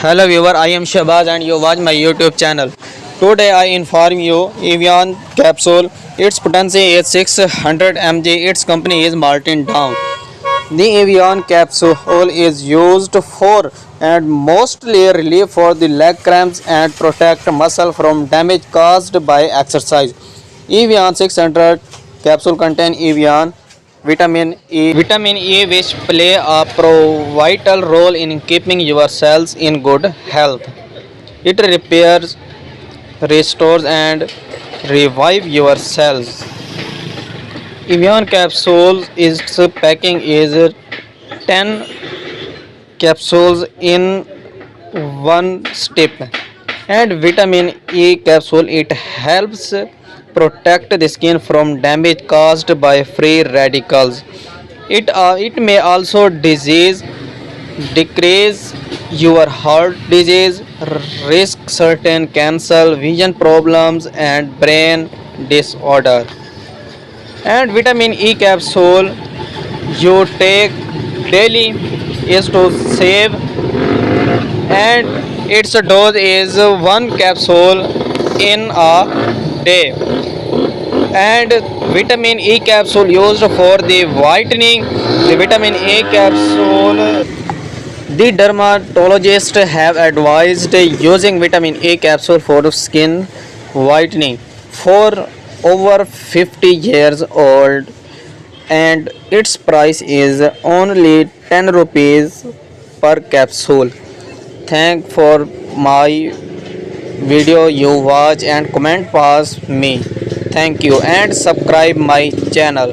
Hello viewer, I am Shabaz and you watch my YouTube channel. Today I inform you Evion capsule. Its potency is 600 mg. Its company is Martin Down. The Evion capsule is used for and mostly relief for the leg cramps and protect muscle from damage caused by exercise. Evion 600 capsule contain Evion vitamin E which play a vital role in keeping your cells in good health. It repairs, restores and revive your cells. Evian capsules is packing is 10 capsules in one step, and vitamin E capsule it helps protect the skin from damage caused by free radicals. It may also disease decrease your heart disease risk, certain cancer, vision problems and brain disorder. And vitamin E capsule you take daily is to save, and its dose is one capsule in a day. And vitamin E capsule used for the whitening. The vitamin E capsule, the dermatologist have advised using vitamin E capsule for skin whitening for over 50 years old, and its price is only 10 rupees per capsule. Thank for my video you watch and comment pass me. Thank you and subscribe my channel.